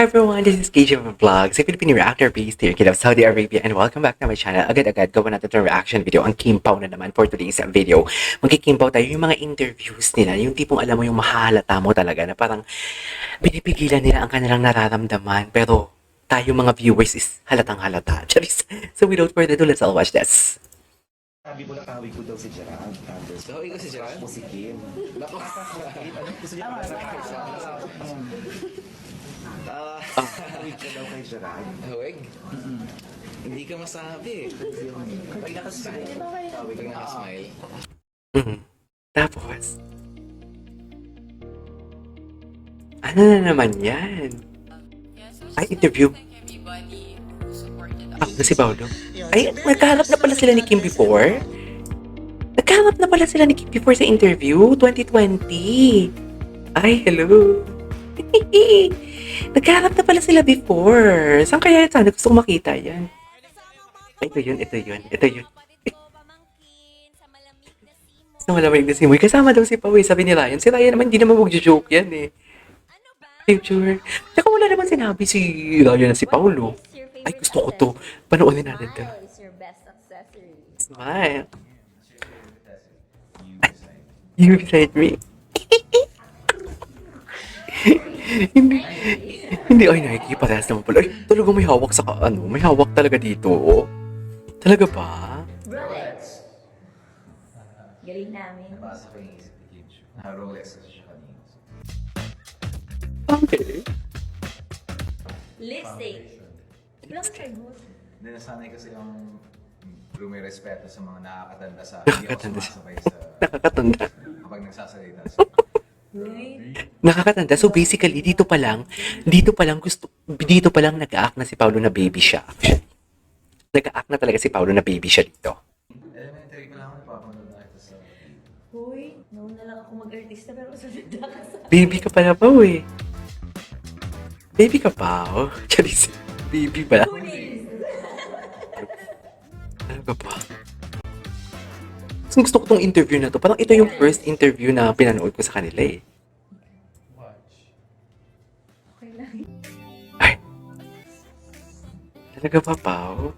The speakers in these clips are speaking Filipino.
everyone, this is KJ Vlogs, a Filipino reactor based here in Saudi Arabia, and welcome back to my channel. Agad-agad gawa natin itong reaction video, ang Kimpaw na naman for today's video. Magkikimpaw tayo yung mga interviews nila, yung tipong alam mo yung mahalata mo talaga na parang pinipigilan nila ang kanilang nararamdaman, pero tayo mga viewers is halatang halata. Charis. So without further ado, let's all watch this. Sabi mo na kawig ko daw si Gerald. So, ikaw si Gerald? O si Kim. Napakasakit. Ano gusto niya para sa kawig ka daw kay Gerald. Hawig? Hindi ka masabi. Pag nakasmile. Pag nakasmile. Tapos, ano na naman yan? Ay, interview. Si Paolo. Ay, nagkahanap na pala sila ni Kim before? Nagkahanap na pala sila ni Kim before sa interview? 2020. Ay, hello. Nagkahanap na pala sila before. Saan kaya sana gusto kong makita yan? Ay, ito yun. Sa malamig na simoy. Kasama daw si Pao. Sabi ni Ryan. Si Ryan naman, hindi naman mag-joke yan eh. Picture. Tsaka wala naman sinabi si Ryan na si Paulo. Ay, gusto ko to. Panoorin natin to. Smile is your best accessory. Smile. You beside me. hindi, ay, nakikiparehas naman pala. Ay, talaga may hawak sa, may hawak talaga dito. Talaga ba? Rolex. Galing namin. Nabasa ko yung isip ni Kim Chu. Na-Rolex kasi siya kanina. Okay. Lipstick. Ilang try mo? Hindi, nasanay kasi yung rumirespeto sa mga nakakatanda sa Nakakatanda. sumasabay sa Nakakatanda. kapag nagsasalita. Nakakatanda. So basically, dito pa lang nag-a-act na si Paulo na baby siya. Nag-a-act na talaga si Paulo na baby siya dito. Elementary ko lang ako, napapanood na kita sa Hoy, nauna lang ako mag-artista pero sunod na ka sa... Baby ka pala pa, eh. Baby ka pa, oh. Charis. Baby ba? Ano ka pa? Gusto ko tong interview na to. Parang ito yung first interview na pinanood ko sa kanila, eh. Okay lang. Ay. Talaga pa, Pao?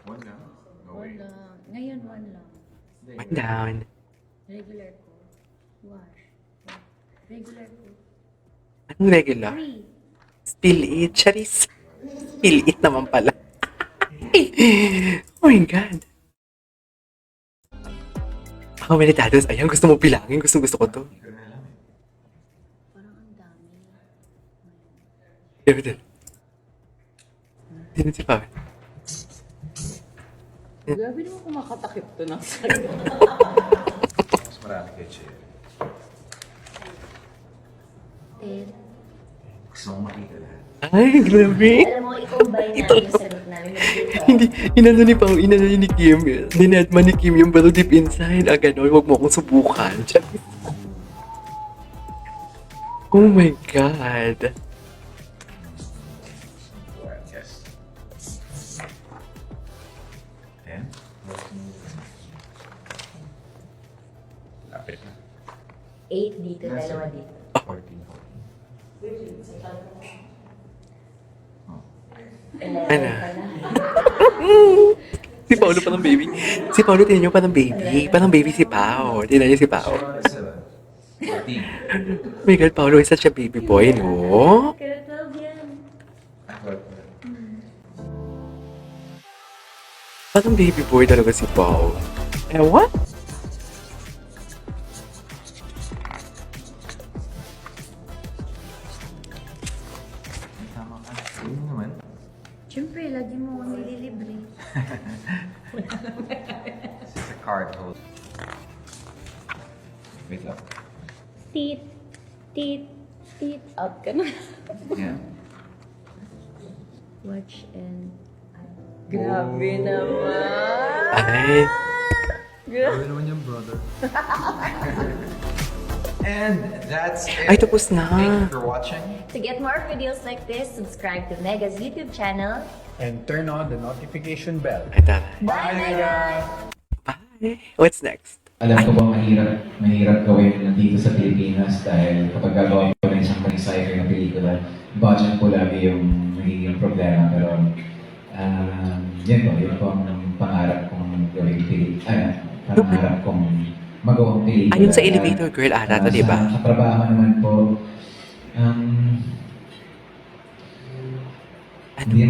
one lang. No way. Wala. Ngayon, one lang. One down. Regular ko. Wash. Regular ko. Anong regular? 3. Spill it, Charis. Spill it naman pala. Oh my God. How many tattoos? Ayan, gusto mo bilangin. Gusto ko to. Hindi ko na alam eh. Parang ang dami. David. Sino si Pao? Grabe naman kung makatakip to ng sarili. Mas marami kay Che. 10. Gusto mong makita lahat. Ay, grabe. Alam mo, i-combine natin yung sagot namin. Hindi, inano ni Pao, inano ni Kim. Dinadma ni Kim yung pero deep inside. Ah, gano'n, huwag mo akong subukan. Charis. Oh my God. Alright, yes. And? Lapit na. 8 dito, dalawa dito. 14. 11 Ano? pala. Si Paolo parang baby. Si Paolo, tingnan nyo, parang baby. Parang baby si Pao. Tingnan nyo si Pao. 14. Miguel Paolo is such a baby boy, no? Kaya 12 yan. Parang baby boy talaga si Pao. Eh, what? Tama ka. Yun naman. Siyempre, lagi mo akong nililibre. This is a card hold. Wait lang. Tit, tit, tit. Out ka na. Yeah. Watch and... Grabe naman. Ay, Grabe naman yung brother. And that's it. ay tapos na. Thank you for watching. To get more videos like this, subscribe to Mega's YouTube channel. And turn on the notification bell. Ay, tara. Bye, Mega! Bye. What's next? Alam ko bang mahirap gawin dito sa Pilipinas dahil kapag gagawa ko ng isang sci-fi na pelikula, budget po lagi yung nagiging problema. Pero yun po ang pangarap kong gawin pangarap kong magawang pelikula. Ayun sa elevator girl ata to, di ba? Sa katrabaho naman po, hindi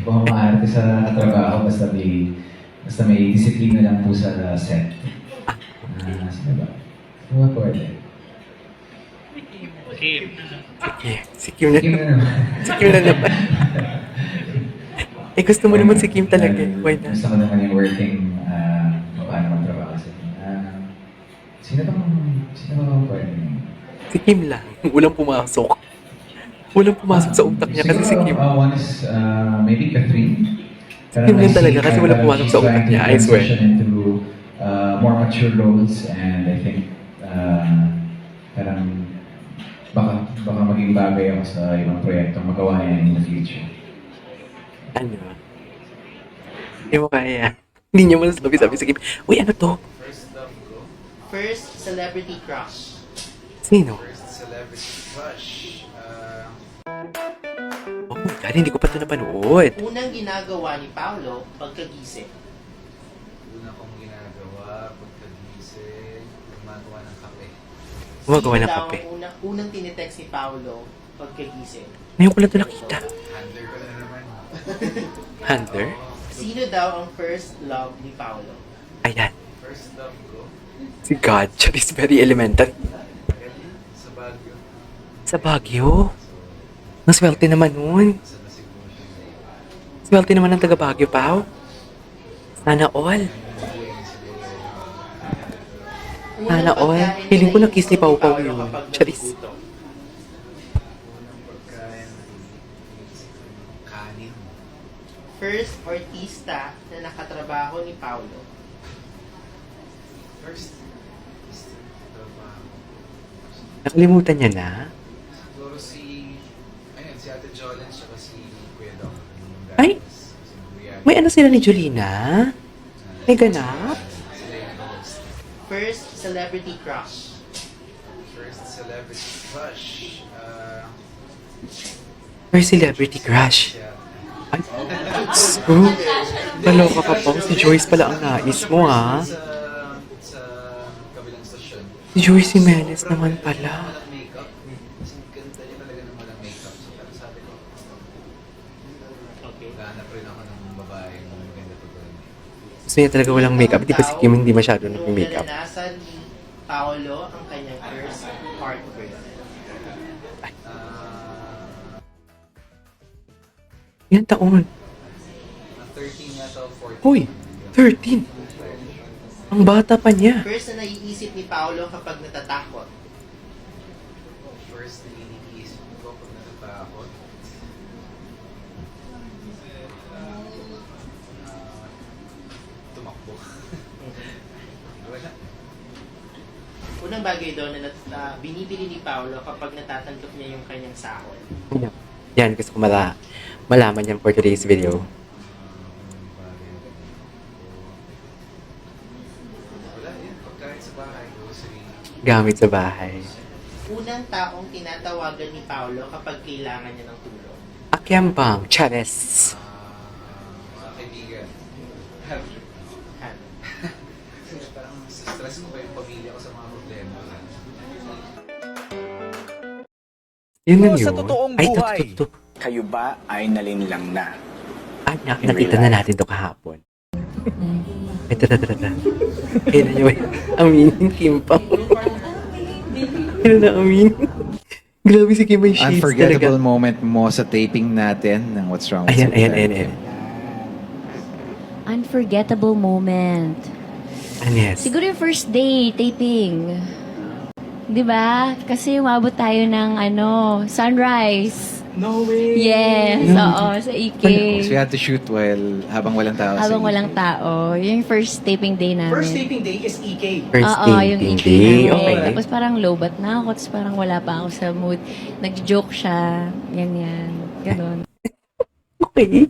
po ako maarte sa katrabaho basta may disiplina lang po sa set. Sino ba? Sino ba pwede? Si Kim na. Kim na naman. Si Kim na naman. Eh, gusto mo naman si Kim talaga. Why not? Gusto ko naman yung working, paano magtrabaho sa Kim. Sino ba pwede? Si Kim lang. Walang pumasok. Walang pumasok sa utak niya kasi si Kim. One is maybe Catherine. Kim din talaga kasi walang pumasok sa utak niya, I swear. Into more mature roles and I think parang baka maging bagay ako sa ibang proyektong magawa niya in the future. Ano? Hindi mo kaya. Hindi niya man sabi si Kim. Uy, ano to? First celebrity crush. Sino? First celebrity crush. Oh my God, hindi ko pa ito napanood. Unang ginagawa ni Paolo pagkagising. Una kong ginagawa, pagkagising, gumagawa ng kape. Gumagawa ng Sino daw kape. ang unang tinitext ni Paolo pagkagising? Ngayon ko lang ito nakita. Handler ko na naman. Handler? Sino daw ang first love ni Paolo? Ayan. First love ko, Si God. Is very elementary. sa Baguio. Sa Baguio. Naswerte naman nun. Sa Cebu siya. Swerte naman ng taga Baguio, Pao. Sana all. Sana all. pagkain Feeling ko na na-kiss ni iniisip Pau Pau Paolo yun. kapag Charis. nagugutom? Unang pagkain, kanin. First artista na nakatrabaho ni Paolo. First, trabaho. Nakalimutan niya na. Siguro si Ate Jolene, siya si Kuya Dong. Ay! May ano sila ni Jolina? May ganap? Sila yung host. First celebrity crush. First celebrity crush. First celebrity crush. Siya. Ay, so, kaloka ka pa. Si Joyce pala ang nais mo, ha? Sa kabilang stasyon. Si Joyce Jimenez naman pala. Walang makeup. Kasi ganda niya talaga ng walang makeup. So, pero sabi ko, Okay. gahanap rin ako ng babae ng maganda pag Gusto niya talaga walang makeup. Di ba si Kim hindi masyado Nung nag-makeup? naranasan ni Paolo ang kanyang first heartbreak. Yan taon. 13 yata o 14. Uy, 13. Ang bata pa niya. First na naiisip ni Paolo kapag natatakot. First na iniisip ko pag natatakot. Tumakbo. Wala. Unang bagay daw na binibili ni Paolo kapag natatanggap niya yung kanyang sahod. Yan, gusto ko malaman yan for today's video. Wala yan. Pagkain sa bahay. Grocery. Gamit sa bahay. Unang taong tinatawagan ni Paolo kapag kailangan niya ng tulong. Akyambang, Chavez. Mga kaibigan. Han. Parang stress ko pa yung pamilya ko sa mga problema. Yun lang Pero yun. sa totoong Ay, buhay, to. kayo ba ay nalinlang na? Ay, nakita na natin to kahapon. Ay, tata. Kailan niyo aminin, Kim Pao. Kailan na aminin? Grabe si Kim, may shades Unforgettable talaga. moment mo sa taping natin ng What's Wrong with Ayan. Unforgettable moment. Yes. Siguro yung first day taping. 'Di ba? Kasi umabot tayo ng sunrise. No way! Yes, oo, sa EK. So we had to shoot habang walang tao. Habang walang tao. Yung first taping day namin. First taping day is EK. First Oo, yung dating EK day. namin. Okay. Tapos parang lobat na ako. Tapos parang wala pa ako sa mood. Nag-joke siya. Ganyan. Ganon. Okay.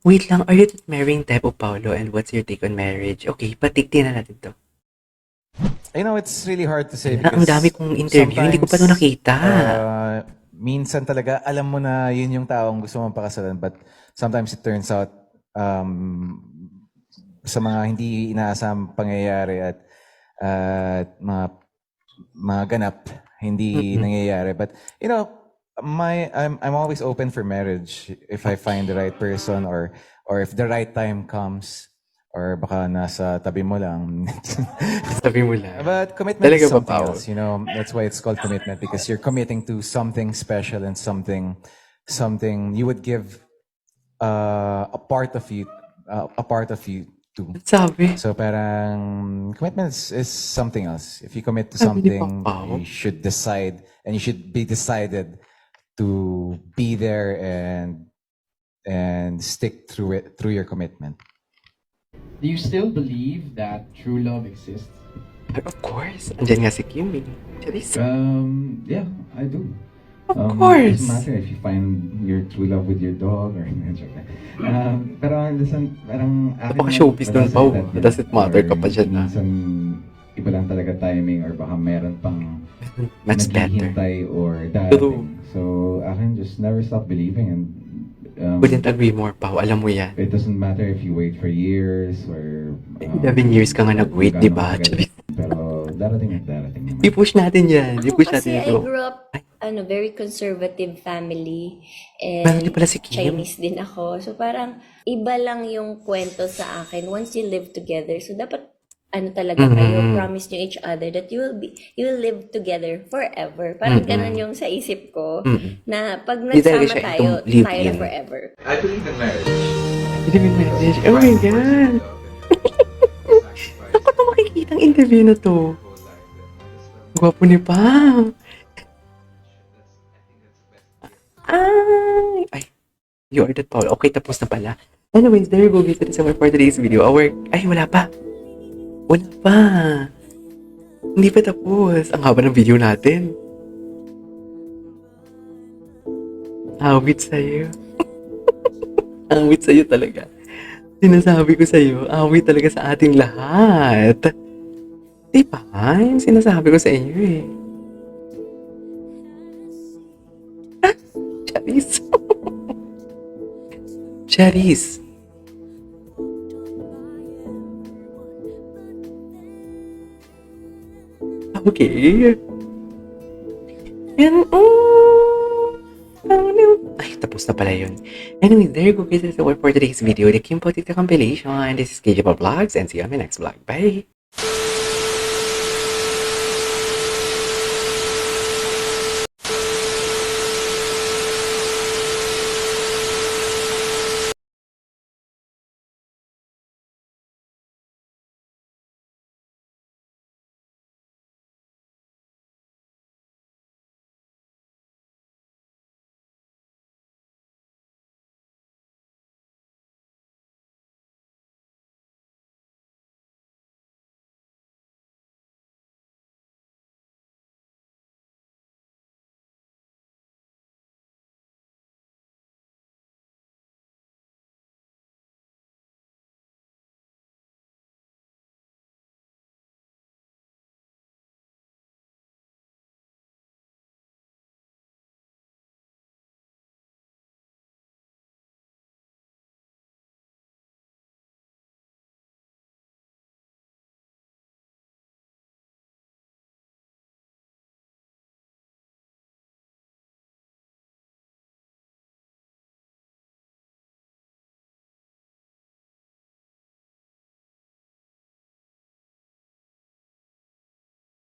Wait lang, are you the marrying type of Paolo and what's your take on marriage? Okay, patikti na natin to. You know, it's really hard to say Ang dami kong interview, hindi ko pa ito sometimes, nakita. minsan talaga, alam mo na yun yung taong gusto mong pakasalan, but sometimes it turns out sa mga hindi inaasam pangyayari at mga ganap, hindi nangyayari. But, you know, I'm always open for marriage if I find the right person or if the right time comes. Or baka nasa tabi mo lang. Sabi mo lang. But commitment Talaga is ba, something Pao? else, you know. That's why it's called commitment, because you're committing to something special and something you would give a part of you to. Sabi. So parang commitment is something else. If you commit to Sabi ni something, Pao. you should decide, and you should be decided to be there and stick through it, through your commitment. Do you still believe that true love exists? Of course. Andiyan nga si Kim eh. Charis. Yeah, I do. Of course. It doesn't matter if you find your true love with your dog or pero parang akin Napaka-showbiz nun, Pao. Does it matter ka pa dyan, ha? Minsan, iba lang talaga timing or baka meron pang Much better. naghihintay or True. darating. So, akin just never stop believing and Couldn't agree more, Pao. Alam mo yan. it doesn't matter if you wait for years or 11 years ka nga nag-wait, di ba? Charis. pero darating at darating naman. I-push natin yan. Ako I-push kasi natin I ito. grew up, very conservative family. Meron din And pala si Kim. Chinese din ako. So parang iba lang yung kwento sa akin once you live together. So dapat talaga kayo, promise nyo each other that you will live together forever. Parang ganun yung sa isip ko na pag Hindi talaga nagsama siya tayo, itong tayo na live-in. forever. I believe in marriage. Believe in marriage. Oh my God. Ako to makikita ang interview na to. Gwapo ni Pao. Ay, you are that Paul. Okay, tapos na pala. Anyways, there you go guys. That is our for today's video. Ay, wala pa. Wala pa. Hindi pa tapos. Ang haba ng video natin. Awit sa'yo. Awit sa'yo talaga. Sinasabi ko sa'yo, awit talaga sa ating lahat. Di ba? Yung sinasabi ko sa inyo eh. Charis. Charis. Okay. And, ay, tapos na pala yun. Anyway, there you go guys. That's all for today's video. The Kim Potita compilation. This is KJ Vlogs and see you on my next vlog. Bye!